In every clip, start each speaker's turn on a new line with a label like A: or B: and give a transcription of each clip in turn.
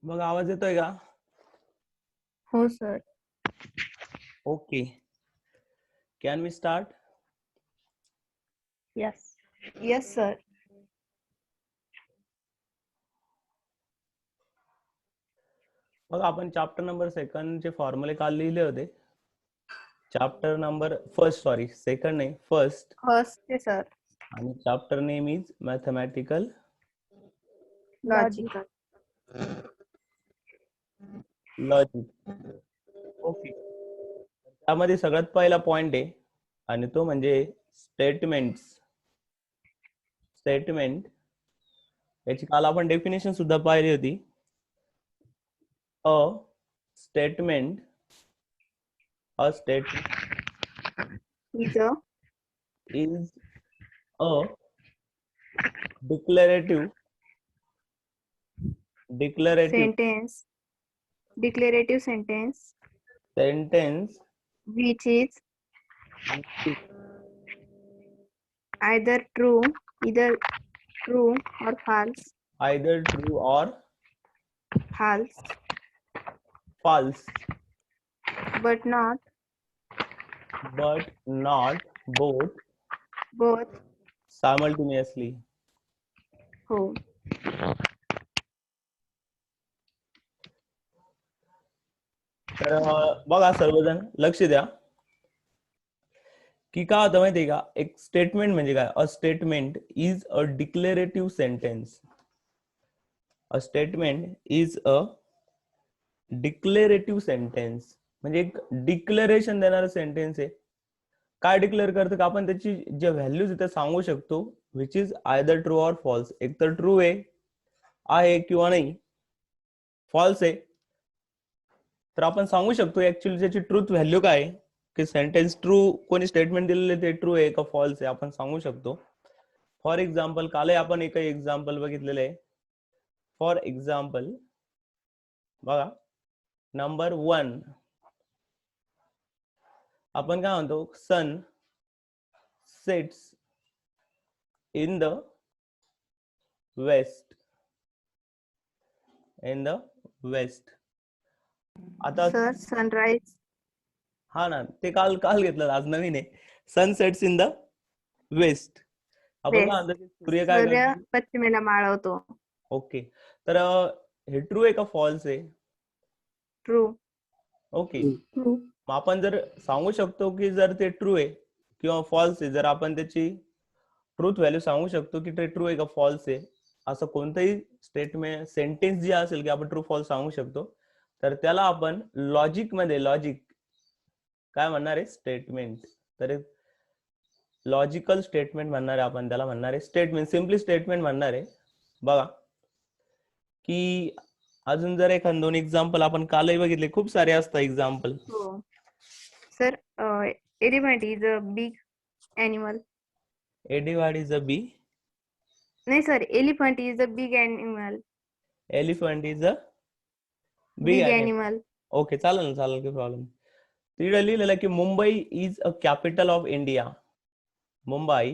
A: मग आवाज येतोय का?
B: हो sir.
A: Okay. Can we start?
B: Yes. Yes sir.
A: मग आपण चॅप्टर नंबर 2 चे फॉर्म्युले काल लिहिले होते. चॅप्टर नंबर सेकंड नाही, फर्स्ट.
B: First sir.
A: आणि chapter name is mathematical
B: logic.
A: Logic. Okay. त्यामध्ये सगळ्यात पहिला पॉइंट आहे आणि तो म्हणजे स्टेटमेंट. याची काल आपण डेफिनेशन सुद्धा पाहिली होती. A statement
B: is
A: a declarative
B: sentence
A: sentence
B: which is either true or false.
A: either true or false,
B: but not
A: both simultaneously.
B: हो.
A: तर बघा सर्वजण लक्ष द्या की काय होतं माहितीये का, एक स्टेटमेंट म्हणजे काय. A statement is a declarative sentence. A statement is a declarative sentence म्हणजे एक डिक्लेरेशन देणारं सेंटेन्स आहे. काय डिक्लेअर करतं का आपण त्याची जे व्हॅल्यूज आहे त्या सांगू शकतो, which is either true or false. एक तर ट्रू आहे किंवा नाही, फॉल्स आहे. तर आपण सांगू शकतो ऍक्च्युअली त्याची ट्रूथ व्हॅल्यू काय आहे, की सेंटेन्स ट्रू, कोणी स्टेटमेंट दिलेले ते ट्रू आहे का फॉल्स आहे आपण सांगू शकतो. फॉर एक्झाम्पल काल आपण एक एक्झाम्पल बघितलेलं आहे. फॉर एक्झाम्पल बघा, नंबर 1 आपण काय म्हणतो, sun sets in the west. आता
B: सर सनराइज.
A: हा ना, ते काल घेतलं, आज नवीन आहे. Sun sets in the west. आपण काय म्हणतो, सूर्य काय
B: सूर्य
A: करतो,
B: पश्चिमेला माळवतो.
A: ओके. तर हे ट्रू आहे का फॉल्स आहे?
B: ट्रू.
A: ओके. मग आपण जर सांगू शकतो की जर ते ट्रू आहे किंवा फॉल्स आहे, जर आपण त्याची ट्रूथ व्हॅल्यू सांगू शकतो की ते ट्रू आहे का फॉल्स आहे, असं कोणतंही स्टेटमेंट सेंटेन्स जे असेल की आपण ट्रू फॉल्स सांगू शकतो, तर त्याला आपण लॉजिक काय म्हणणार आहे, स्टेटमेंट. तर लॉजिकल स्टेटमेंट म्हणणार आहे आपण त्याला, म्हणणार आहे स्टेटमेंट, सिम्पली स्टेटमेंट म्हणणार आहे. बघा की अजून जर एखाद 2 एक्झाम्पल आपण कालही बघितले, खूप सारे असतात एक्झाम्पल.
B: हो sir. Elephant is a big animal.
A: एडिवाड इज अ बी.
B: नाही sir, elephant is a big animal.
A: Elephant is a big animal. Okay, चालेल काही प्रॉब्लेम. तिकडे लिहिलेलं की Mumbai is a capital of India. Mumbai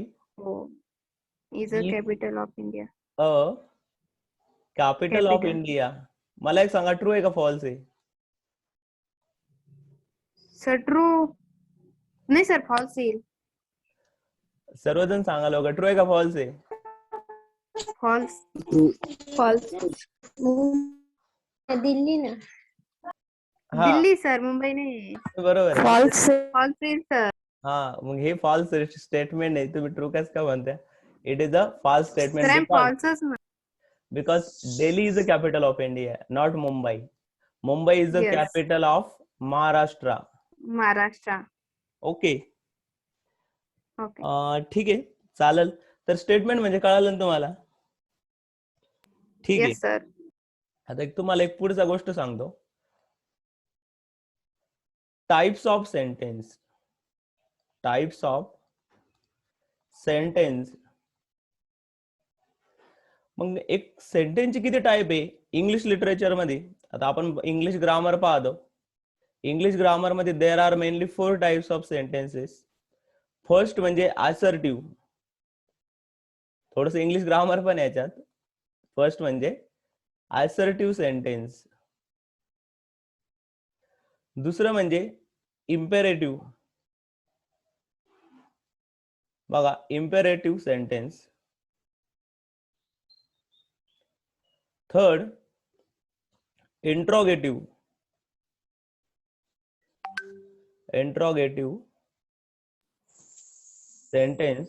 B: is a capital of India.
A: A capital of India. मला एक सांगा, ट्रू आहे का फॉल्स आहे?
B: Sir true. नाही सर, फॉल्स येईल.
A: सर्वजण सांगा लवकर, ट्रू आहे का फॉल्स आहे?
B: फॉल्स.
C: दिल्ली ना.
B: दिल्ली सर, मुंबई नाही.
A: बरोबर आहे.
B: फॉल्स येईल सर.
A: हा, मग हे फॉल्स स्टेटमेंट आहे, तुम्ही ट्रू कसं का म्हणताय? It is a false statement because Delhi is the capital of India, not Mumbai. Mumbai is the capital of Maharashtra. Okay. ठीक आहे, चालेल. तर स्टेटमेंट म्हणजे कळालं ना तुम्हाला? ठीक आहे
B: सर.
A: आता तुम्हाला एक पुढचा गोष्ट सांगतो, टाइप्स ऑफ सेंटेन्स. मग एक सेंटेन्सचे किती टाईप आहे इंग्लिश लिटरेचर मध्ये? आता आपण इंग्लिश ग्रामर पाहतो. इंग्लिश ग्रामर मध्ये there are mainly 4 types of sentences. First म्हणजे असर्टिव्ह. थोडस इंग्लिश ग्रामर पण याच्यात. फर्स्ट म्हणजे assertive सेंटेन्स. दुसरं म्हणजे इम्पेरेटिव्ह. बघा, imperative sentence. Third, interrogative. Interrogative sentence.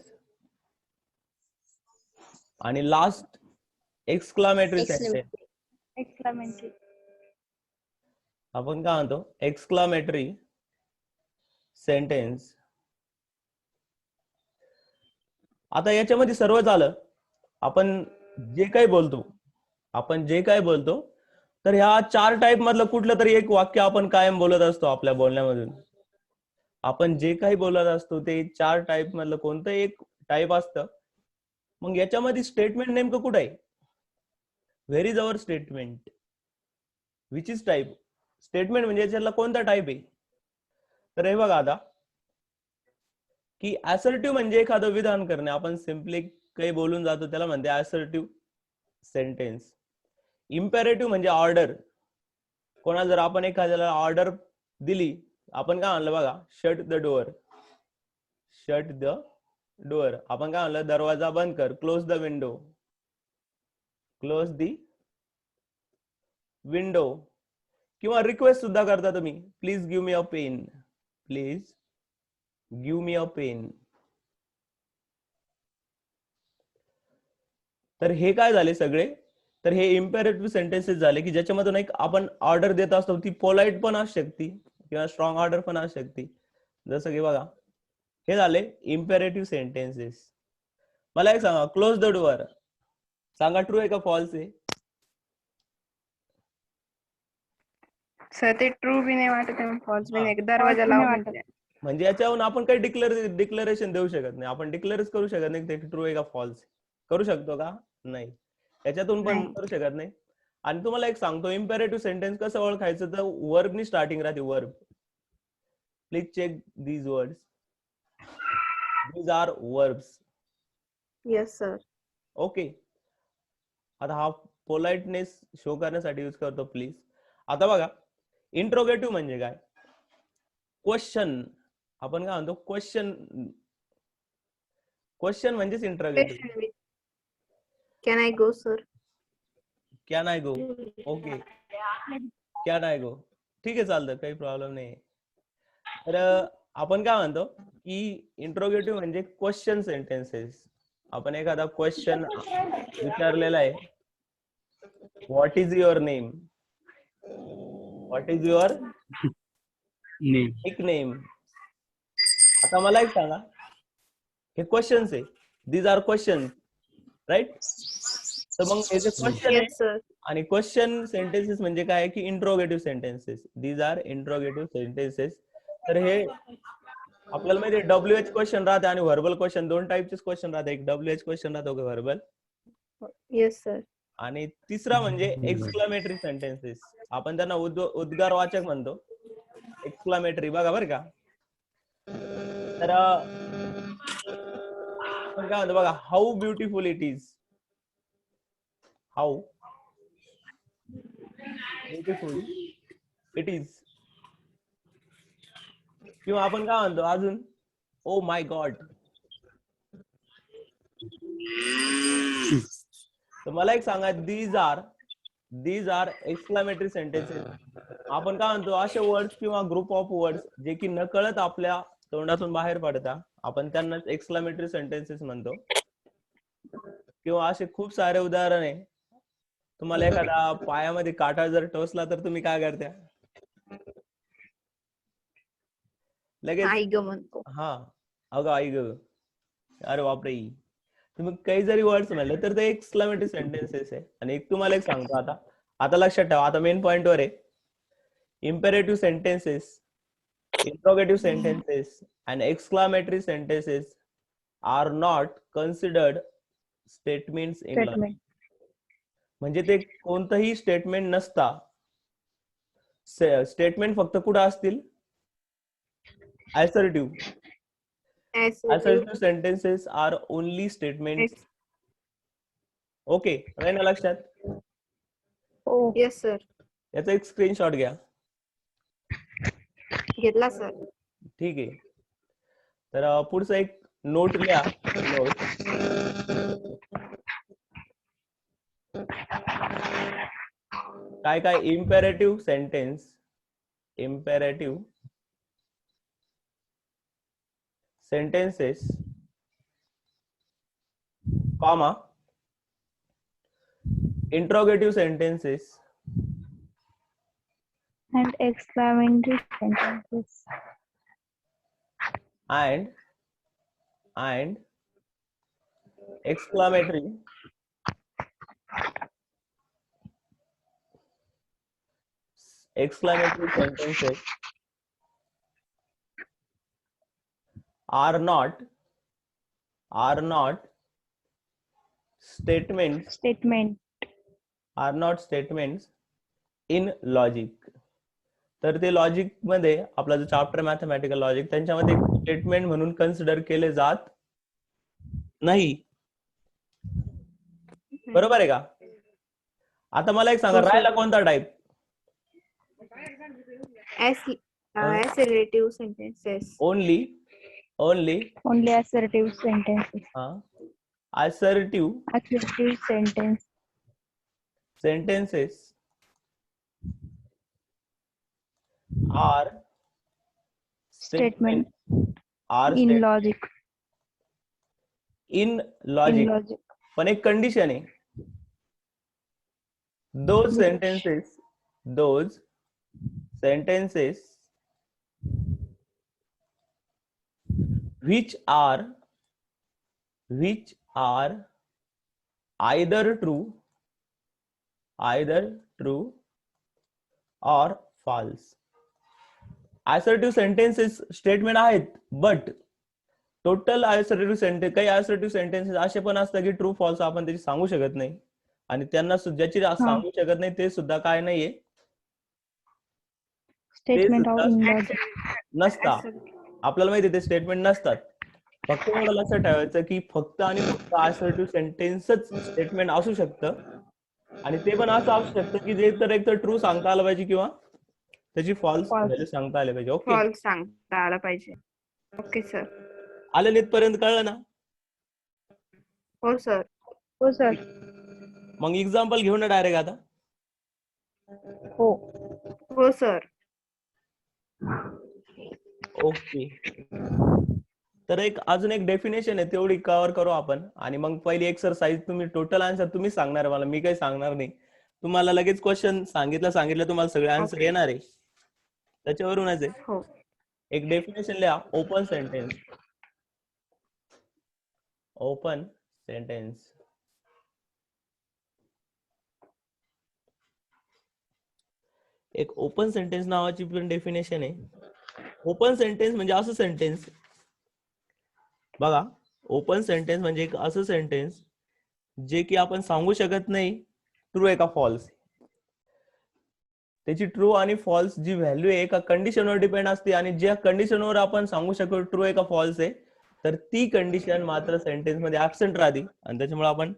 A: आणि लास्ट, एक्सक्लामेटरी सेंटेन्स.
B: एक्सक्लामेटरी.
A: आपण काय म्हणतो, एक्सक्लामेटरी सेंटेन्स. आता याच्यामध्ये सर्व झालं. आपण जे काही बोलतो तर ह्या 4 टाईप मधलं कुठलं तरी एक वाक्य आपण कायम बोलत असतो आपल्या बोलण्यामधून. आपण जे काही बोलत असतो ते 4 टाईप मधलं कोणतं एक टाईप असतं. मग याच्यामध्ये स्टेटमेंट नेमकं कुठं आहे? Where is our statement? Which is type? Statement म्हणजे याच्यातला कोणता टाईप आहे? तर हे बघा आता, की असर्टिव्ह म्हणजे एखादं विधान करणे. आपण सिम्पली काही बोलून जातो त्याला म्हणते असर्टिव्ह सेंटेन्स. इम्पेरेटिव्ह म्हणजे ऑर्डर. कोणाला जर आपण एखाद्याला ऑर्डर दिली, आपण काय म्हणलं बघा, shut the door. Shut the door. आपण काय म्हणलं, दरवाजा बंद कर. Close the window. Close the window. किंवा रिक्वेस्ट सुद्धा करता तुम्ही, please give me a pen. Please give me a pen. तर हे काय झाले सगळे, तर हे इम्पेरेटिव्ह सेंटेन्सेस झाले की ज्याच्यामधून एक आपण ऑर्डर देत असतो. ती पोलाइट पण असू शकते किंवा स्ट्रॉंग ऑर्डर पण असू शकते. जसं की बघा, हे झाले इम्पेरेटिव्ह सेंटेन्सेस. मला एक सांगा, क्लोज द डोअर, सांगा ट्रू आहे का फॉल्स आहे?
B: सर ते ट्रू बी नाही वाटत आहे, फॉल्स बी नाही. दरवाजा लावून
A: म्हणजे याच्यावरून आपण काही डिक्लेरेशन देऊ शकत नाही. आपण डिक्लेअरच करू शकत नाही ते ट्रू आहे का फॉल्स. करू शकतो का? नाही. याच्यातून पण करू शकत नाही. आणि तुम्हाला एक सांगतो, इम्पेरेटिव्ह सेंटेन्स कसं ओळखायचं, तर वर्बनी स्टार्टिंग राहते. Verb. Please check these words. These are verbs.
B: Yes sir.
A: Okay. आता हा पोलाइटनेस शो करण्यासाठी यूज करतो, प्लीज. आता बघा, इंट्रोगेटिव्ह म्हणजे काय? क्वेश्चन. आपण काय म्हणतो, क्वेश्चन. क्वेश्चन म्हणजेच interrogative.
B: Can I go sir?
A: Can I go? Okay, can I go. ठीक आहे, चालतं, काही प्रॉब्लेम नाही. तर आपण काय म्हणतो की इंट्रोगेटिव्ह म्हणजे क्वेश्चन सेंटेन्सेस. आपण एखादा क्वेश्चन विचारलेला आहे, what is your name? What is your nickname? आता मला एक सांगा, हे क्वेश्चन्स आहे. These are question, right? तर मग हे जे क्वेश्चन आहे आणि क्वेश्चन सेंटेन्सेस म्हणजे काय की interrogative sentences. These are interrogative sentences. तर हे आपल्याला माहिती आहे, WH क्वेश्चन राहते आणि व्हर्बल क्वेश्चन. 2 टाईपचे क्वेश्चन राहते, एक WH क्वेश्चन राहतो, व्हर्बल.
B: Yes sir.
A: आणि तिसरा म्हणजे एक्सक्लामेटरी सेंटेन्सेस. आपण त्यांना उद्गारवाचक म्हणतो, एक्सक्लामेटरी. बघा बरं का, तर आपण काय म्हणतो बघा, how beautiful it is. How beautiful it is. किंवा आपण काय म्हणतो अजून, ओ माय गॉड. तर मला एक सांगा, दीज आर एक्सक्लामेटरी सेंटेन्सेस. आपण काय म्हणतो, असे वर्ड्स किंवा ग्रुप ऑफ वर्ड्स जे की नकळत आपल्या तोंडातून बाहेर पडतात, आपण त्यांना एक्सक्लामेटरी सेंटेन्सेस म्हणतो. किंवा असे खूप सारे उदाहरण आहे. तुम्हाला एखादा पायामध्ये काटा जर टोचला तर तुम्ही काय करता? लगेच
B: आई ग म्हणतो.
A: हा, अगं आई ग, अरे बापरे. तुम्ही काही जरी वर्ड्स म्हणले तर ते एक्सक्लामेटरी सेंटेन्सेस आहे. आणि एक तुम्हाला एक सांगतो, आता लक्षात ठेवा, आता मेन पॉइंट वर आहे. Imperative sentences, interrogative sentences and exclamatory sentences are not considered statements in language. म्हणजे ते कोणतंही स्टेटमेंट नसता. स्टेटमेंट फक्त कुठं असतील? assertive. Assertive sentences are only statements. Okay, राहील ना लक्षात?
C: हो.
B: Yes sir.
A: याचा एक स्क्रीनशॉट घ्या.
B: घेतला सर.
A: ठीक आहे. तर पुढचं एक नोट लिहा. नोट. काय imperative sentence, imperative sentences, comma, interrogative sentences
C: And exclamatory sentences.
A: and exclamatory sentences are not statements
C: Statement.
A: in logic. तर ते लॉजिक मध्ये आपला जो चॅप्टर मॅथमॅटिकल लॉजिक त्यांच्यामध्ये स्टेटमेंट म्हणून कन्सिडर केले जात नाही. बरोबर आहे का? आता मला एक सांगा,
B: हो, सर.
A: राहिला कोणता type?
B: assertive sentences.
A: Only
C: Only assertive sentences.
A: assertive
C: Assertive sentence.
A: sentences are
C: Statement.
A: are
C: In
A: statements
C: logic.
A: in
C: In
A: logic.
C: logic.
A: पण एक कंडिशन आहे. those sentences which are either true or false. assertive sentences statement आहेत, but total assertive sentence, काही assertive sentences असे पण असतात की true false आपण त्याची सांगू शकत नाही, आणि त्यांना ज्याची सांगू शकत नाही ते सुद्धा काय नाहीये, ते
C: Statement of
A: सुद्धा
C: in logic.
A: नसता. आपल्याला माहिती ते स्टेटमेंट नसतात. फक्त एवढं लक्षात ठेवायचं की फक्त आणि फक्त assertive सेंटेन्सच स्टेटमेंट असू शकतं, आणि ते पण असं असू शकतं की जे तर एक तर ट्रू सांगता आलं पाहिजे किंवा त्याची फॉल्स व्हॅल्यू सांगता आले पाहिजे. ओके,
B: फॉल्स सांगता आला पाहिजे. Okay sir.
A: आलं इथपर्यंत कळलं ना?
B: हो सर.
C: हो सर.
A: मग एक्झाम्पल घेऊ ना डायरेक्ट आता.
C: हो.
B: हो सर.
A: ओके, तर अजून एक डेफिनेशन आहे, तेवढी कव्हर करू आपण, आणि मग पहिली एक्सरसाइज तुम्ही टोटल आन्सर तुम्ही सांगणार, मला मी काही सांगणार नाही. तुम्हाला लगेच क्वेश्चन सांगितलं तुम्हाला सगळे आन्सर येणार आहे, त्याच्यावरूनच आहे.
B: हो.
A: एक डेफिनेशन लिहा. Open sentence. एक ओपन सेंटेन्स नावाची पण डेफिनेशन आहे. ओपन सेंटेन्स म्हणजे असं सेंटेन्स बघा, ओपन सेंटेन्स म्हणजे एक असं सेंटेन्स जे की आपण सांगू शकत नाही ट्रू आहे का फॉल्स. त्याची ट्रू आणि फॉल्स जी व्हॅल्यू आहे एका कंडिशनवर डिपेंड असते, आणि ज्या कंडिशनवर आपण सांगू शकतो ट्रू आहे का फॉल्स आहे, तर ती कंडिशन मात्र सेंटेन्स मध्ये ऍबसेंट राहते, आणि त्याच्यामुळे आपण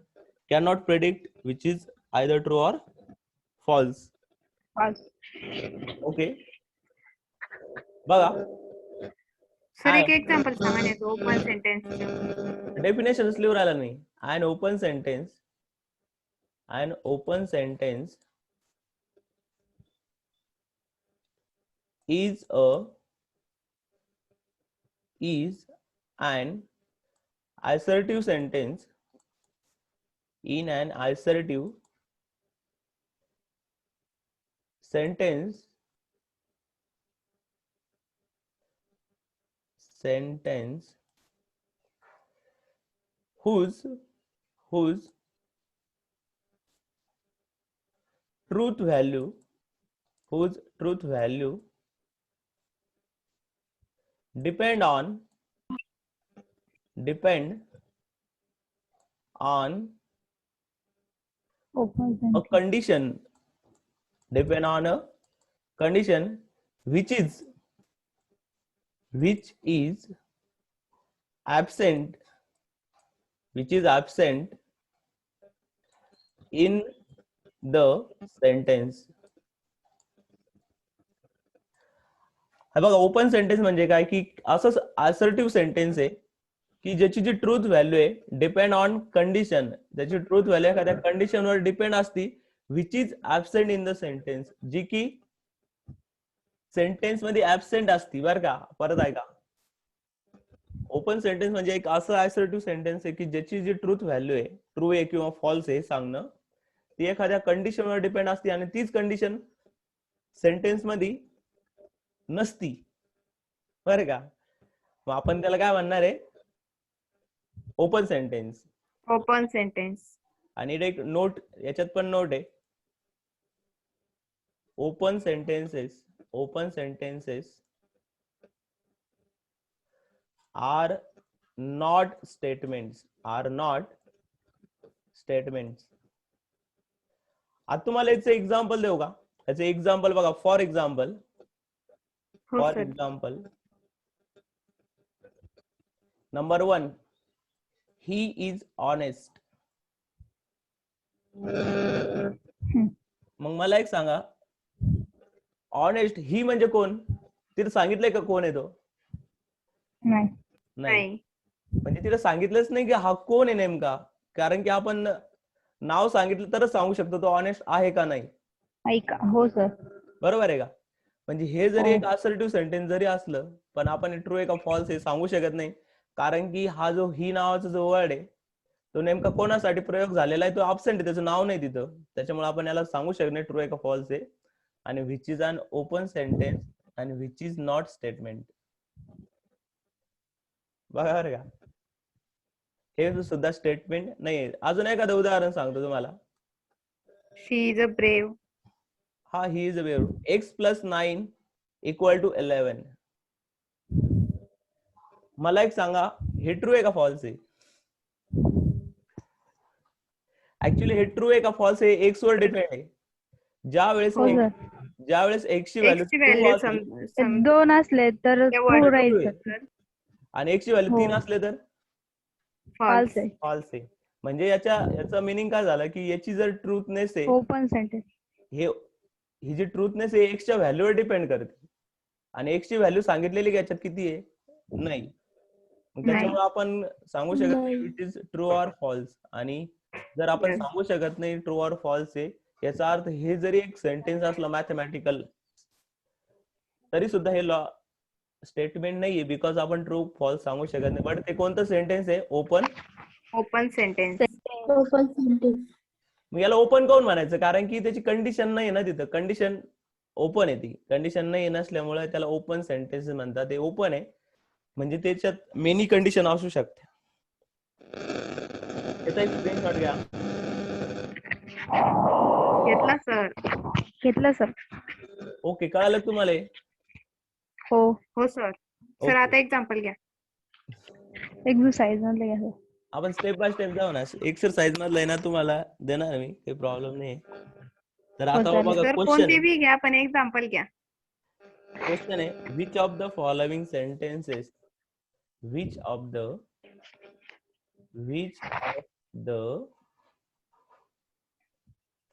A: can not predict which is either true or false. Okay, बघा
B: सर एक एक्झाम्पल सांगा ना ओपन सेंटेन्स.
A: डेफिनेशन लिहून राहिला नाही. an open sentence is an assertive sentence in an assertive sentence whose truth value depend on a condition which is absent in the sentence. हे बघा, open sentence म्हणजे काय की असं असर्टिव्ह सेंटेन्स आहे की ज्याची जी ट्रूथ व्हॅल्यू आहे डिपेंड ऑन कंडिशन. ज्याची ट्रूथ व्हॅल्यू एखाद्या कंडिशनवर डिपेंड असती which is absent in the sentence, जी की सेंटेन्स मध्ये ऍबसेंट असती. बरं का, परत ऐका. ओपन सेंटेन्स म्हणजे एक असं असर्टिव्ह सेंटेन्स आहे की ज्याची जी ट्रूथ व्हॅल्यू आहे, ट्रू आहे किंवा फॉल्स आहे सांगणं, ती एखाद्या कंडिशनवर डिपेंड असते आणि तीच कंडिशन सेंटेन्स मध्ये नसती. बरं का, मग आपण त्याला काय म्हणणार आहे, ओपन सेंटेन्स.
B: Open sentence.
A: आणि एक नोट, याच्यात पण नोट आहे, open sentences are not statements. आता तुम्हाला याचं एक्झाम्पल देऊ का? याचं एक्झाम्पल बघा. For example number 1, he is honest. मग मला एक सांगा, ऑनेस्ट ही म्हणजे कोण? तिथे सांगितलंय का कोण आहे तो? नाही. म्हणजे तिला सांगितलंच नाही की हा कोण आहे नेमका, कारण की आपण नाव सांगितलं तरच सांगू शकतो तो ऑनेस्ट आहे का नाही.
C: हो सर.
A: बरोबर आहे का? म्हणजे हे जरी एक असर्टिव्ह सेंटेन्स जरी असलं, पण आपण ट्रू आहे का फॉल्स हे सांगू शकत नाही, कारण की हा जो ही नावाचा जो वर्ड आहे तो नेमका कोणासाठी प्रयोग झालेला आहे तो ऍब्सेंट आहे, त्याचं नाव नाही तिथं. त्याच्यामुळे आपण याला सांगू शकत नाही ट्रू आहे का फॉल्स आहे. आणि which is an open sentence आणि विच इज नॉट स्टेटमेंट. बघा बरं का, हे सुद्धा स्टेटमेंट नाही. अजून एखादं उदाहरण सांगतो तुम्हाला.
B: शी इज अ ब्रेव.
A: हा, he is a brave. x + 9 = 11. मला एक सांगा, हे ट्रू आहे का फॉल्स आहे? ऍक्च्युली हे ट्रू आहे का फॉल्स आहे एक्स वर डिपेंड आहे. ज्यावेळेस एक्स ची व्हॅल्यू ट्रू असली,
C: 2 असले तर ट्रू राहील
A: आणि एक्स ची व्हॅल्यू 3 असले तर
C: फॉल्स आहे.
A: फॉल्स आहे. म्हणजे याचा मिनिंग काय झालं की याची जर ट्रूथनेस आहे,
C: ओपन सेंटेन्स,
A: ही जी ट्रूथनेस आहे एक्सच्या व्हॅल्यूवर डिपेंड करते, आणि एक्सची व्हॅल्यू सांगितलेली की याच्यात किती आहे? नाही. त्याच्यामुळे आपण सांगू शकत नाही it is true or false. आणि जर आपण सांगू शकत नाही ट्रू ऑर फॉल्स आहे, याचा अर्थ हे जरी एक सेंटेन्स असलं मॅथमॅटिकल तरी सुद्धा हे लॉ स्टेटमेंट नाहीये, बिकॉज आपण ट्रू फॉल्स सांगू शकत नाही. बट ते कोणतं सेंटेन्स आहे? Open
B: sentence.
A: मग याला ओपन काऊन म्हणायचं? कारण की त्याची कंडिशन नाही ना तिथं. कंडिशन ओपन आहे, ती कंडिशन नाही नसल्यामुळे त्याला ओपन सेंटेन्स म्हणतात. ते ओपन आहे म्हणजे त्याच्यात मेनी कंडिशन असू शकते. याचा एक स्क्रीनशॉट घ्या.
B: घेतला सर.
A: ओके, कळालं तुम्हाला?
B: हो सर. सर आता एक्झाम्पल घ्या.
C: एक्सरसाइज मधलं घ्या.
A: आपण स्टेप बाय स्टेप जाऊ ना. एक्सरसाइज मधलं आहे ना तुम्हाला देणार मी, काही प्रॉब्लेम नाही. तर आता बघा क्वेश्चन,
B: कोणती बी घ्या पण एक्झाम्पल घ्या.
A: क्वेश्चन आहे, which of the following sentences which of the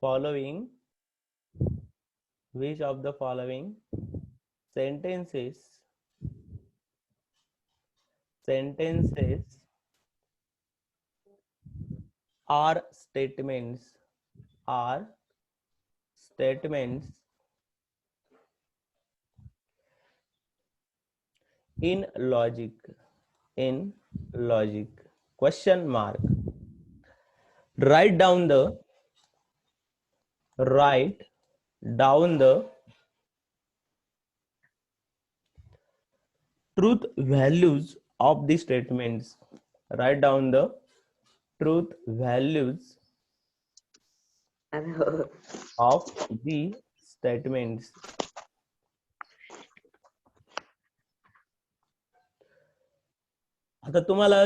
A: following sentences are statements in logic? Question mark. Write down the truth values of the statements. Write down the truth values of the statements. आता तुम्हाला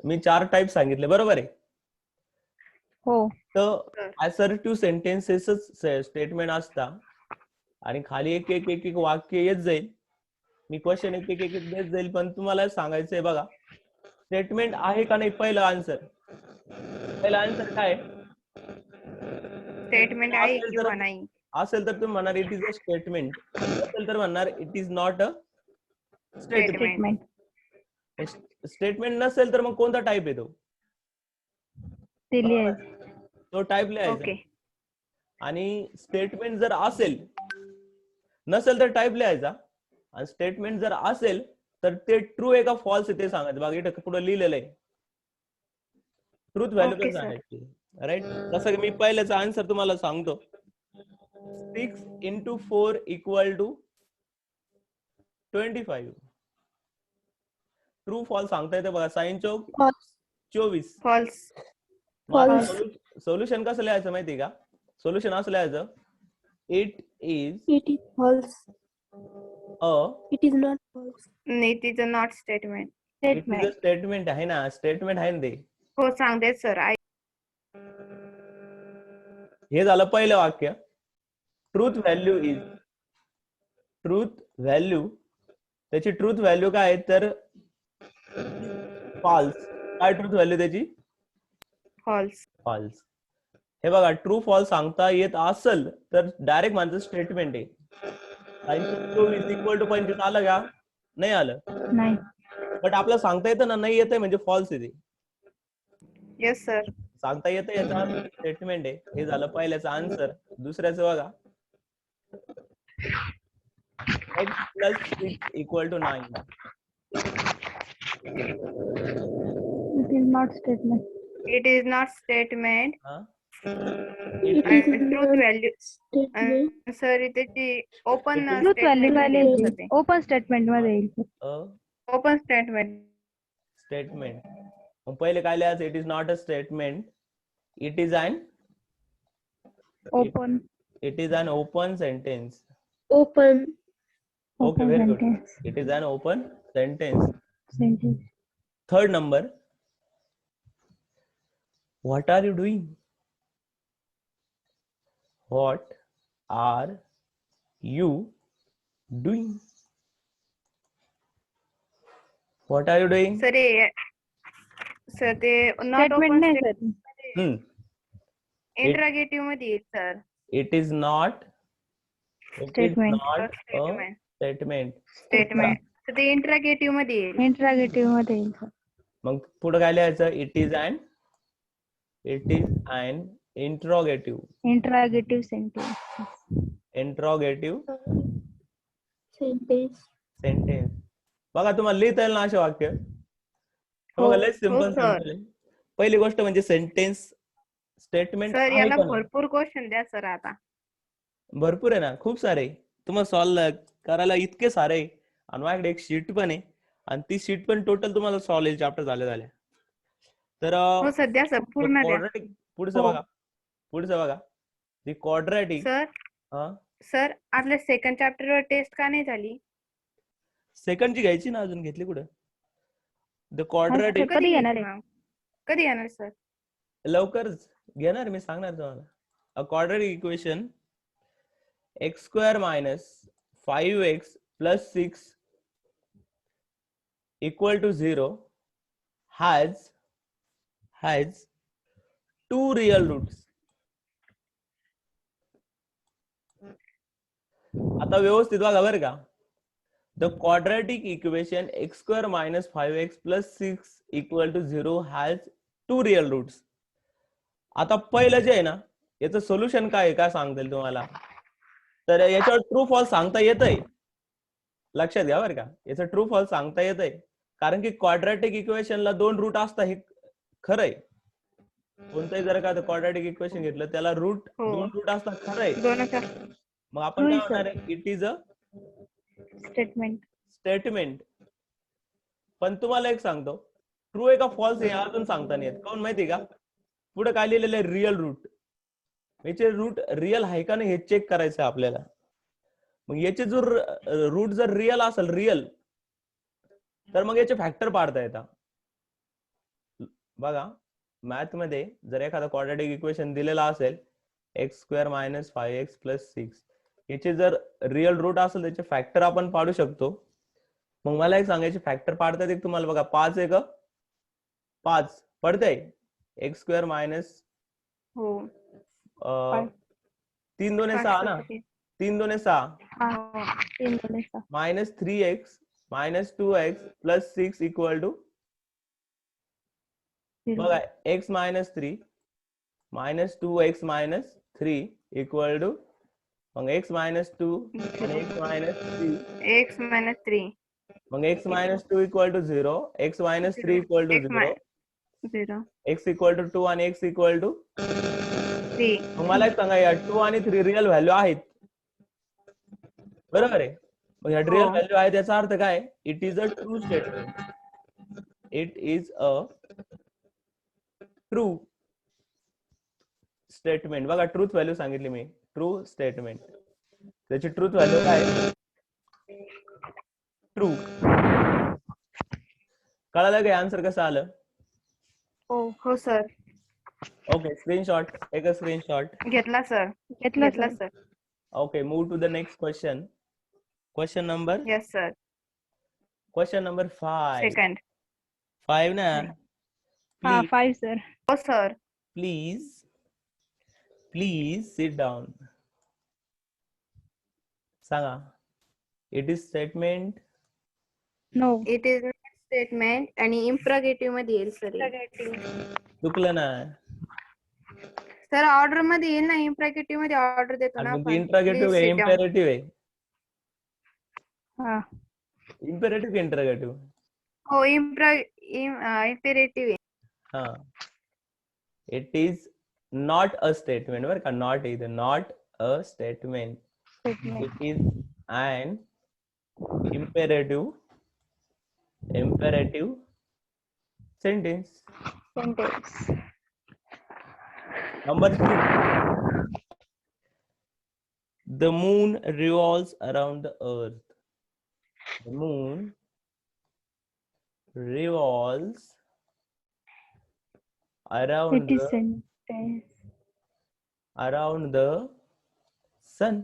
A: मी 4 type सांगितले, बरोबर आहे?
C: हो.
A: तर assertive सेंटेन्सेसच statement असतात आणि खाली एक वाक्य येत जाईल. मी क्वेश्चन एक देत जाईल, पण तुम्हाला सांगायचंय बघा, स्टेटमेंट आहे का नाही. पहिला आन्सर काय?
B: स्टेटमेंट आहे
A: असेल
B: किंवा
A: तर
B: नाही.
A: असेल तर तुम्ही म्हणणार इट इज अ स्टेटमेंट, नसेल तर म्हणणार it is not a statement.
C: Statement
A: statement नसेल तर मग कोणता टाईप येतो?
C: ते
A: बरोबर.
C: लिहायचं.
A: तो टाईप लिहायचा.
B: ओके.
A: आणि स्टेटमेंट जर असेल नसेल तर टाईप लिहायचा. आणि स्टेटमेंट जर असेल तर ते ट्रू आहे का फॉल्स आहे ते सांगायचं. बघा इथे पुढे लिहिलेलं आहे, ट्रूथ व्हॅल्यू
B: ओके
A: पण
B: सर.
A: सांगायची. राईट. जसं की मी पहिल्याचा आन्सर तुम्हाला सांगतो, 6 into 4 equal to 25. True false सांगता येते बघा. साइन चौक 24.
B: फॉल्स.
A: सोल्युशन कसं लिहायचं माहिती का? सोल्युशन असं लिहायचं, it is
D: false.
A: A
D: It is not false.
B: नाही, तिचं not statement.
A: It is a
C: statement
A: statement आहे ना, स्टेटमेंट आहे ना ते.
B: हो सांगते सर.
A: हे झालं पहिलं वाक्य. Truth value is, truth value, त्याची ट्रूथ व्हॅल्यू काय आहे तर फॉल्स. काय ट्रूथ व्हॅल्यू त्याची?
B: फॉल्स.
A: फॉल्स. हे बघा, ट्रू फॉल्स सांगता येत असेल तर डायरेक्ट माझं स्टेटमेंट आहे. 24 इक्वल टू 25 आलं का? नाही आलं.
C: नाही.
A: बट आपल्याला सांगता येतं ना, नाही येतंय म्हणजे फॉल्स आहे ते.
B: Yes sir.
A: सांगता येतं याचा स्टेटमेंट आहे. हे झालं पहिल्याचं आन्सर. दुसऱ्याचं बघा, x plus 6 equal to 9.
C: It is not statement.
B: It is not statement.
A: हा?
D: It is
B: truth
D: not
B: value
D: statement.
B: Sir त्याची open
C: truth value
B: statement.
C: Open statement मध्ये येईल.
B: Open statement.
A: स्टेटमेंट. मग पहिले काय लिहायचं? It is not a statement, it is an
C: open
A: open sentence.
D: Open.
A: Okay, very good. It is an open sentence.
C: Sentence.
A: Third number. What are you doing? What are you doing? What are you doing?
B: Sir ते not
C: statement
B: open
C: नाही sir.
B: इंटरगेटिव्ह मध्ये येईल sir.
A: It is not. It is
C: Statement.
A: not a
B: Statement.
A: statement.
B: Statement. तर ते इंटरगेटिव्ह मध्ये येईल.
C: इंटरागेटिव्ह मध्ये येईल सर.
A: मग पुढे काय लिहायचं? It is an interrogative.
C: Interrogative sentence.
A: Interrogative
D: Sentence.
A: sentence. बघा तुम्हाला लिहिता येईल ना असे वाक्य?
B: हो,
A: बघा लय
B: हो
A: सिंपल
B: सर.
A: सिंपल आहे. पहिली गोष्ट म्हणजे सेंटेन्स स्टेटमेंट
B: सर
A: आहे
B: याला
A: का नाही?
B: भरपूर क्वेश्चन द्या सर आता.
A: भरपूर आहे ना, खूप सारे. तुम्हाला सॉल्व करायला इतके सारे आहे. आणि माझ्याकडे एक शीट पण आहे आणि ती शीट पण टोटल तुम्हाला सॉल्व येईल चॅप्टर झाले. तर
B: हो सर द्या सर, पूर्ण द्या.
A: क्वाड्रॅटिक पुढचं बघा. दी क्वाड्रॅटिक.
B: सर
A: हा,
B: सर आपल्या सेकंड चॅप्टर वर टेस्ट का नाही झाली?
A: सेकंडची घ्यायची ना, अजून घेतली कुठं? द क्वाड्रॅटिक
C: कधी येणार आहे?
B: मॅम? कधी येणार सर?
A: लवकरच घेणार, मी सांगणार तुम्हाला. अ quadratic equation x² - 5x + 6 = 0 has 2 real roots. आता व्यवस्थित बघा बरं का. The quadratic equation x² - 5x + 6 = 0 has 2 real roots. आता पहिलं जे आहे ना, याचं सोल्युशन काय आहे, काय सांगता येईल तुम्हाला? तर याच्यावर ट्रू फॉल्स सांगता येतंय. लक्षात घ्या बरं का, याचं ट्रू फॉल्स सांगता येतंय. कारण की क्वाड्रॅटिक इक्वेशनला 2 रूट असतात, हे खरंय. कोणतंही जर का क्वाड्रॅटिक इक्वेशन घेतलं त्याला रूट
B: हो.
A: 2 रूट असतात, खरंय.
B: दोनच.
A: मग आपण काय म्हणणार आहे? It is a statement. पण तुम्हाला एक सांगतो, ट्रू आहे का फॉल्स हे अजून सांगता नाही येत. काऊन माहिती का? पुढे काय लिहिलेलं आहे? Real root. याचे रूट रिअल आहे का नाही हे चेक करायचं आहे आपल्याला. मग याचे जर रूट जर रिअल असेल, रिअल, तर मग याचे फॅक्टर पाडता येतात. बघा मॅथ मध्ये जर एखादा क्वाड्रॅटिक इक्वेशन दिलेला असेल x² - 5x + 6, याचे जर रिअल रूट असेल त्याचे फॅक्टर आपण पाडू शकतो. मग मला एक सांगायचे फॅक्टर पाडता येते तुम्हाला. बघा 5 आहे का? 5 पडतंय. x² -
B: हो
C: Five.
A: 3 2 6 ना, 3 2 6
C: हा 3 2 6
A: minus 3x minus 2x plus 6 equal to
C: 0.
A: बघा x minus 3 minus 2x minus 3 equal to मग x minus 2 आणि x minus 3
B: x minus 3
A: मग x minus 2 equal to 0 x minus 3 equal to 0
B: 0
A: x equal to 2 आणि x equal to
B: 3
A: मग मला एक सांगा या 2 आणि 3 रिअल व्हॅल्यू आहेत बरोबर आहे मग या रिअल व्हॅल्यू आहे त्याचा अर्थ काय it is a true statement it is a true statement बघा ट्रूथ व्हॅल्यू सांगितली मी ट्रू स्टेटमेंट त्याची ट्रूथ व्हॅल्यू काय ट्रू कळालं काय आन्सर कसं आलं
B: हो सर
A: ओके स्क्रीनशॉट एक स्क्रीनशॉट
B: घेतला सर
C: घेतला sir
A: okay move to the next question number
B: yes sir
A: question number 5
B: second
A: 5 ना
C: हा
A: please
C: 5 सर
B: हो सर
A: please sit down सांगा it is statement
C: no
B: it is statement आणि इम्प्रगेटिव्ह मध्ये येईल सर
A: चुकलं ना
B: सर ऑर्डर मध्ये येईल ना इम्प्रगेटिव्ह मध्ये ऑर्डर देतो ना आपण
A: इंट्रोगेटिव्ह आहे इम्पेरेटिव्ह आहे
C: हा
A: इम्पेरेटिव्ह की इंट्रोगेटिव्ह
B: हो इम्पेरेटिव्ह
A: हा it is not a statement बरं का not is not a statement
C: statement
A: it is an imperative sentence
C: sentence
A: number 3 the moon revolves around the earth the moon revolves around
C: it is sentence
A: around the sun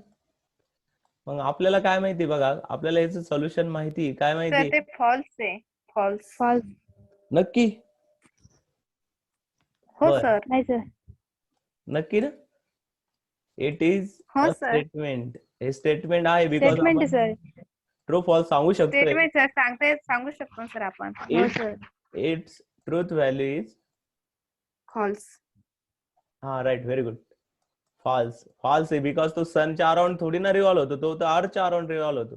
A: मग आपल्याला काय माहिती बघा आपल्याला याचं solution माहिती काय
B: सर
A: माहिती
B: ते फॉल्स आहे फॉल्स
C: फॉल्स
A: नक्की
B: हो
A: बरं.
B: सर
C: नाही सर
A: नक्की ना इट इज
B: हो,
A: अ
B: sir.
A: स्टेटमेंट हे स्टेटमेंट आहे because
C: statement sir
A: true false सांगू शकतोय
B: स्टेटमेंट सर सांगू शकतो सर आपण
C: हो sir
A: it's truth value is
B: false
A: हा right very good false false आहे बिकॉज तो सनच्या अराउंड थोडी ना रिव्हॉल्व होतो तो तर अर्थच्या अराउंड रिव्हॉल्व होतो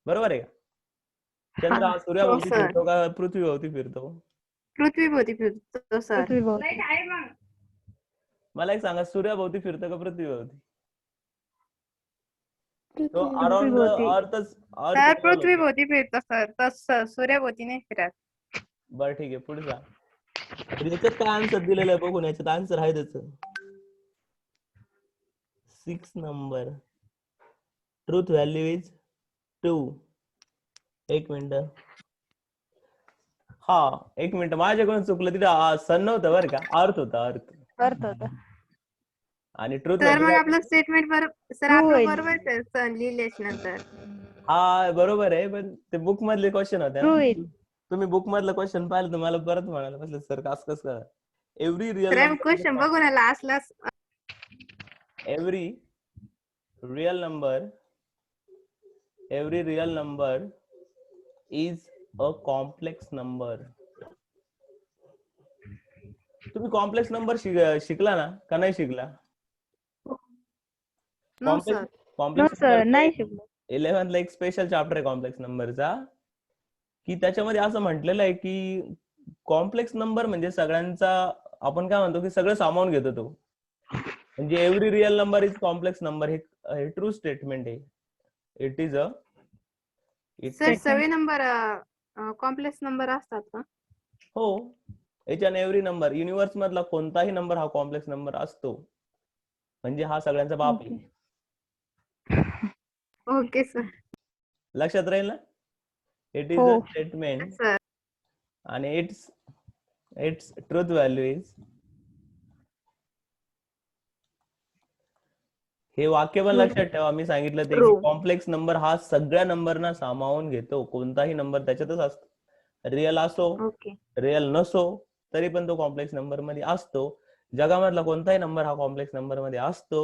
A: बरोबर आहे का चंद्र हा सूर्याभोवती
B: sir.
A: फिरतो का पृथ्वीभोवती फिरतो
B: पृथ्वीभोवती फिरतो सर
C: पृथ्वीभोवती
A: मला एक सांगा सूर्याभोवती फिरतो का पृथ्वीभोवती तो
D: पृथ्वी
A: अराउंड
C: पृथ्वीभोवती.
A: अर्थच
B: सर पृथ्वीभोवती फिरतो सर तर सूर्याभोवती नाही फिरत
A: बरं ठीक आहे पुढचा तर याच्यात काय आन्सर दिलेलं आहे बघून याच्यात आन्सर आहे त्याच 6 नंबर ट्रूथ व्हॅल्यू इज 2 एक मिनिट हा एक मिनिट माझ्याकडून चुकलं तिथे सन नव्हतं बरं का अर्थ होता अर्थ
C: करत होता
A: आणि ट्रूथ
B: सर मग
A: व्हॅल्यू
B: आपलं स्टेटमेंट बरोबर सर
C: True
B: आपलं
C: आहे.
B: बरोबर आहे सर लिहिलेच नंतर
A: हा बरोबर आहे पण ते बुक मधले क्वेश्चन होते
C: True
A: ना
C: आहे.
A: तुम्ही बुक मधलं क्वेश्चन पाहिलं तुम्हाला परत म्हणायला बसलं सर कसं करा एव्हरी रिअल
B: सर क्वेश्चन बघू ना लास्टला
A: every real number is a complex number तुम्ही कॉम्प्लेक्स नंबर शिकला ना का नाही शिकला
B: no sir
C: no
A: complex
C: sir नाही शिकलो
A: 11th ला एक स्पेशल चॅप्टर आहे कॉम्प्लेक्स नंबरचा की त्याच्यामध्ये असं म्हटलेलं आहे की कॉम्प्लेक्स नंबर म्हणजे सगळ्यांचा आपण काय म्हणतो की सगळं सामावून घेतो तो म्हणजे every real number is complex number हे ट्रू स्टेटमेंट आहे इट इज अ
B: सर सगळे नंबर कॉम्प्लेक्स नंबर असतात का
A: हो H and every number universe मधला कोणताही नंबर हा कॉम्प्लेक्स नंबर असतो म्हणजे हा सगळ्यांचा बाप आहे
B: ओके सर
A: लक्षात राहील ना इट इज
C: हो.
A: अ स्टेटमेंट
B: सर
A: आणि इट्स ट्रूथ व्हॅल्यू इज हे वाक्य पण लक्षात ठेवा मी सांगितलं ते
B: True.
A: कॉम्प्लेक्स नंबर हा सगळ्या नंबरना सामावून घेतो कोणताही नंबर त्याच्यातच असतो रिअल असो
B: ओके
A: रिअल नसो तरी पण तो कॉम्प्लेक्स नंबर मध्ये असतो जगामधला कोणताही नंबर हा कॉम्प्लेक्स नंबर मध्ये असतो.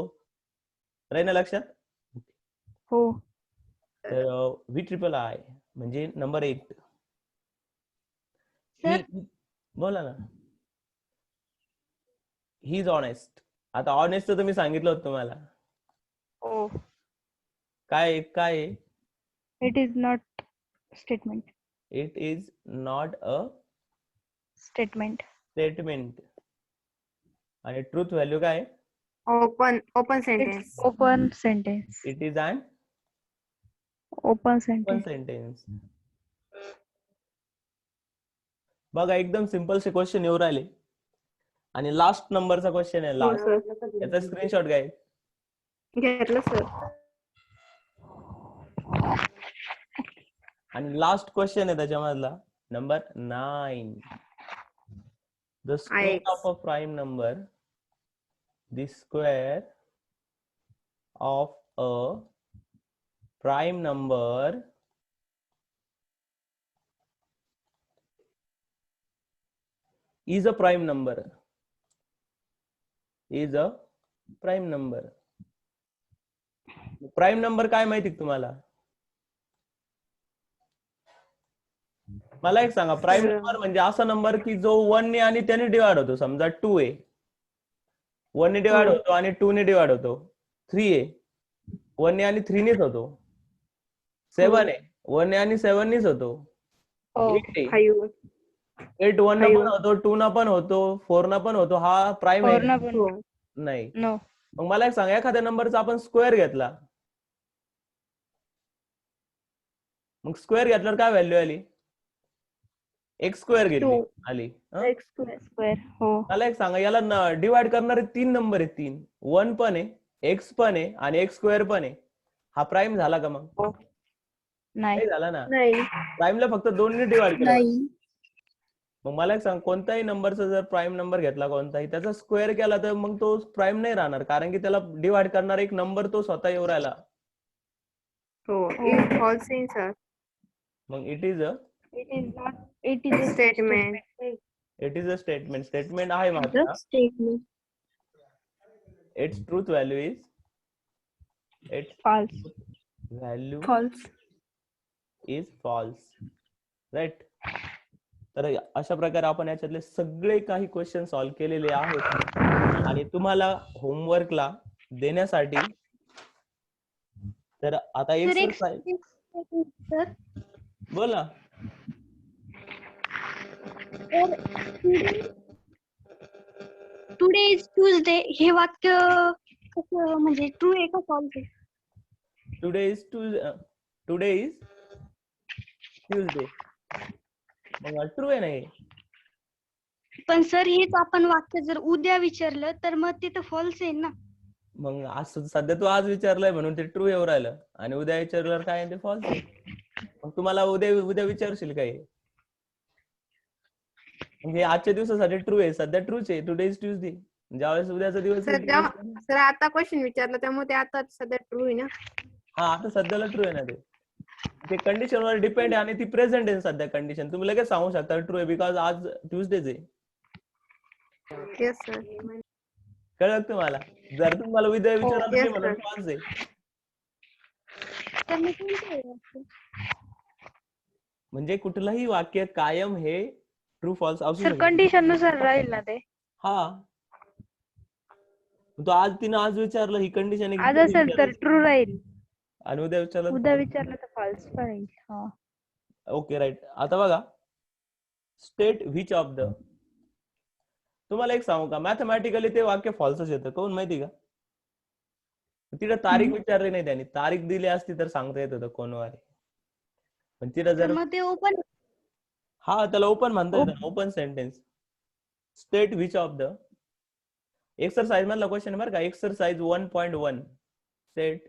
A: राहील ना लक्षात?
C: हो.
A: तर VIII म्हणजे नंबर 8.
C: सर
A: बोला ना. He is honest. आता ऑनेस्ट तर तुम्ही सांगितलं होतं तुम्हाला.
C: हो.
A: काय काय
C: it is not statement.
A: It is not a
C: statement.
A: Statement. आणि ट्रूथ व्हॅल्यू काय?
B: Open sentence.
C: Open sentence.
A: It is an
C: open
A: open
C: sentence.
A: Sentence. बघा एकदम सिंपल से क्वेश्चन येऊ राहिले. आणि लास्ट नंबरचा क्वेश्चन आहे
B: हो
A: लास्ट.
B: सर.
A: याचा स्क्रीनशॉट घ्याय.
B: घेतलं सर.
A: आणि लास्ट क्वेश्चन आहे त्याच्यामधला number 9. The square
B: IX.
A: Of a prime number, the square of a prime number is a prime number. Is a prime number. Prime number काय माहिती का तुम्हाला? मला एक सांगा, प्राईम नंबर म्हणजे असा नंबर की जो 1 ने आणि त्याने डिवाइड होतो. समजा 2 आहे, 1 ने डिवाइड होतो आणि 2 ने डिवाइड होतो. 3 आहे, 1 ने आणि 3 नेच होतो. 7 आहे, 1 ने आणि 7 नेच होतो. 8 आहे,
B: 5.
A: 8 1 न पण होतो, 2 न पण होतो, 4 न पण होतो. हा प्राईम आहे
B: हो.
A: नाही.
C: नो.
A: मग मला एक सांगा, एखाद्या नंबरचा आपण स्क्वेअर घेतला, मग स्क्वेअर घेतल्यावर काय व्हॅल्यू आली? एक्स स्क्वेअर घेतली आली.
C: X square. हो.
A: मला एक सांगा, याला डिवाइड करणारे 3 नंबर आहेत. 3 1 पण आहे, एक्स पण आहे आणि एक्स स्क्वेअर पण आहे. हा प्राईम झाला का? मग
C: नाही.
A: नाही झाला ना.
D: नाही.
A: प्राईमला फक्त 2 ने डिवाइड केलं.
D: नाही.
A: मग मला एक सांग, कोणताही नंबरचा जर प्राईम नंबर घेतला कोणताही, त्याचा स्क्वेअर केला तर मग तो प्राईम नाही राहणार, कारण की त्याला डिवाइड करणारा एक नंबर तो स्वतः येऊ राहिला.
B: हो. Is false in sir.
A: मग it is a
C: it is
B: statement.
A: Statement. Statement आहे माझा.
D: Statement.
A: It's truth value is
C: false.
A: Value
D: False.
A: Is false. Right. तर अशा प्रकारे आपण याच्यातले सगळे काही क्वेश्चन सॉल्व्ह केलेले आहेत. आणि तुम्हाला होमवर्कला देण्यासाठी तर आता एक्सरसाइज.
C: सर
A: बोला.
C: टुडे इज ट्यूजडे हे वाक्य कसं म्हणजे ट्रू आहे का फॉल्स आहे?
A: Today is Tuesday. मग ट्रू आहे नाही?
C: पण सर हेच आपण वाक्य जर उद्या विचारलं तर मग ते तर फॉल्स आहे ना.
A: मग आज सध्या तू आज विचारलंय म्हणून ते ट्रू येऊ राहिलं, आणि उद्या विचारल्यावर काय आहे ते फॉल्स आहे. मग तुम्हाला उद्या विचारशील काय? म्हणजे आजच्या दिवसासाठी ट्रू आहे, सध्या ट्रूच आहे. Today is Tuesday. ज्यावेळेस उद्याचा दिवस
B: सर आता क्वेश्चन विचारला त्यामुळे ते आता सध्या ट्रू आहे ना.
A: हा, आता सध्याला ट्रू आहे ना. ते कंडिशन वर डिपेंड आहे, आणि ती प्रेझेंट आहे सध्या कंडिशन. तुम्ही लगेच सांगू शकता ट्रू आहे, बिकॉज आज ट्यूजडेज आहे.
B: Yes sir.
A: कळलं तुम्हाला? जर तुम्हाला उद्या विचारलं
B: yes,
A: तर म्हणून
B: sir.
A: फॉल्स आहे.
C: तर मग कोणतं आहे वाक्य?
A: म्हणजे कुठलंही वाक्य कायम हे ट्रू फॉल्स असू
C: सर
A: शकतं.
C: कंडिशन नुसार राहील ना ते.
A: हा, तो आज तिनं आज विचारलं, ही कंडिशन
C: आज असेल तर ट्रू राहील,
A: आणि उद्या विचारलं
C: उद्या विचारलं तर फॉल्स राहील. हा.
A: Okay right. आता बघा, स्टेट व्हिच ऑफ द. तुम्हाला एक सांगू का, मॅथमॅटिकली ते वाक्य फॉल्सच येतं. कोण माहिती का? तिला तारीख विचारली नाही त्यांनी. तारीख दिली असती तर सांगता येत होतं कोण वार आहे. पण तिला
C: तर
A: जर
C: मग ते ओपन.
A: हा, त्याला ओपन म्हणता येतं, open sentence. State which of the. Exercise मधला क्वेश्चन बरं का, exercise 1.1. State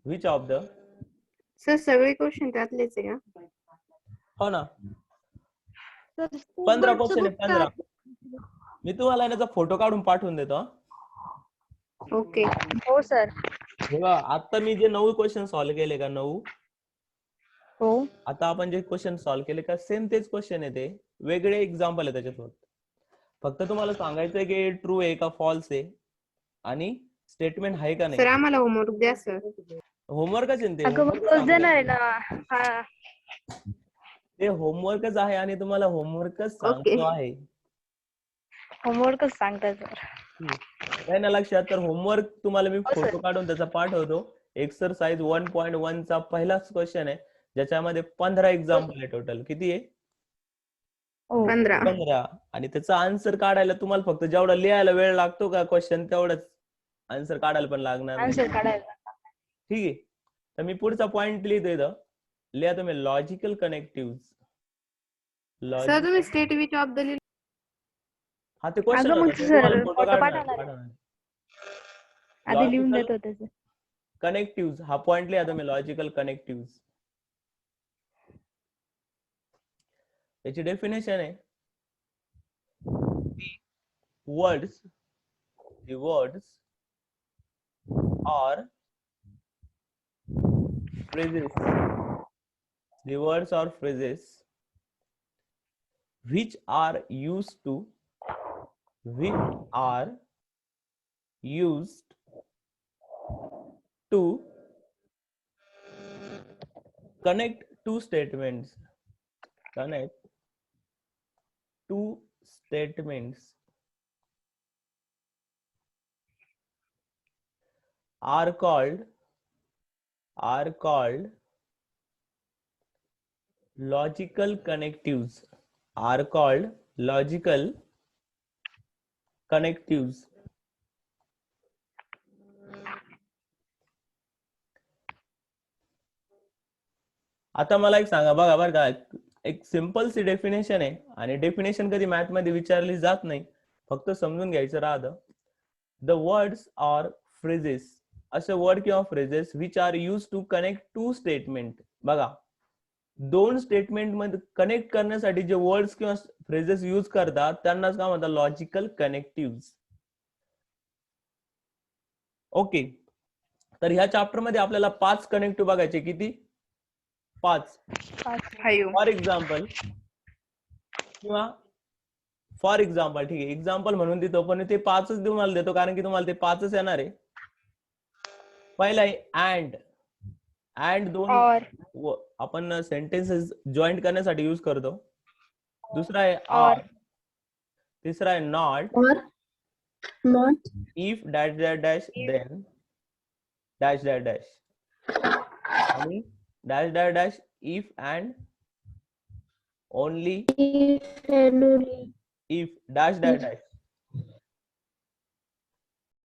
A: which of the.
B: Sir सगळे क्वेश्चन त्यातलेच आहे का?
A: हो ना, 15 क्वेश्चन आहे. 15. मी तुम्हाला याचा फोटो काढून पाठवून देतो.
B: ओके.
C: हो सर.
A: बघा, आता मी जे 9 क्वेश्चन सॉल्व्ह केले का, 9.
C: हो.
A: आता आपण जे क्वेश्चन सॉल्व्ह केले का, सेम तेच क्वेश्चन आहे. ते वेगळे एक्झाम्पल आहे त्याच्यासोबत. फक्त तुम्हाला सांगायचंय की ट्रू आहे का फॉल्स आहे आणि स्टेटमेंट आहे का
B: सर
A: नाही.
B: आम्हाला होमवर्क द्या सर.
A: होमवर्कच आहे ते.
C: अगं मग
A: homework
C: तोच
A: सांगतोय.
C: देणार आहे ना. हा
A: ते होमवर्कच आहे आणि तुम्हाला होमवर्कच
B: ओके.
A: सांगतो आहे.
C: होमवर्कच सांगतात सर.
A: काय ना लक्षात. तर होमवर्क तुम्हाला मी
C: हो, sir.
A: फोटो काढून त्याचा पाठवतो. एक्सरसाइज 1.1 चा पहिलाच क्वेश्चन आहे ज्याच्यामध्ये 15 एक्झाम्पल आहे टोटल. किती आहे?
C: हो.
B: 15.
A: 15. आणि त्याचा आन्सर काढायला तुम्हाला फक्त जेवढा लिहायला वेळ लागतो का क्वेश्चन तेवढंच आन्सर काढायला पण लागणार नाही.
C: आन्सर काढायला.
A: ठीक आहे. तर मी पुढचा पॉइंट लिहितो इथं. लिहा तुम्ही लॉजिकल कनेक्टिव्ह.
B: सर तुम्ही स्टेट विच ऑफ द
A: हा ते क्वेश्चन
C: अगं मग
A: होता.
C: sir, photo पाठवणार आहे. आधी लिहून
A: लॉजिकल
C: देतो त्याचं.
A: कनेक्टिव्ह हा पॉइंट लिहा तुम्ही लॉजिकल कनेक्टिव्ह. याची डेफिनेशन आहे words or phrases which are used to connect two statements are called logical connectives. आता मला एक सांगा बघा बरं का, एक सिंपल सी डेफिनेशन आहे आणि डेफिनेशन कधी मॅथ मध्ये विचारली जात नाही, फक्त समजून घ्यायचं राहतं. द वर्ड्स ऑर फ्रेजेस, असे वर्ड किंवा phrases which are use to connect two statement. बघा, दोन स्टेटमेंट मध्ये कनेक्ट करण्यासाठी जे वर्ड्स किंवा फ्रेजेस यूज करतात त्यांनाच काय म्हणतात? Logical connective. ओके, तर ह्या चॅप्टर मध्ये आपल्याला 5 कनेक्टिव्ह बघायचे. किती? 5.
B: 5.
A: फॉर एक्झाम्पल किंवा फॉर एक्झाम्पल, ठीक आहे, एक्झाम्पल म्हणून देतो, पण ते 5च तुम्हाला देतो कारण की तुम्हाला ते 5च येणार आहे. पहिला आहे अँड दोन आपण सेंटेन्सेस जॉईंट करण्यासाठी यूज करतो. दुसरा आहे आर. तिसरा आहे not.
D: or not
A: if dash dash dash then dash dash dash आणि dash dash dash if and only
D: if and only
A: if dash dash dash.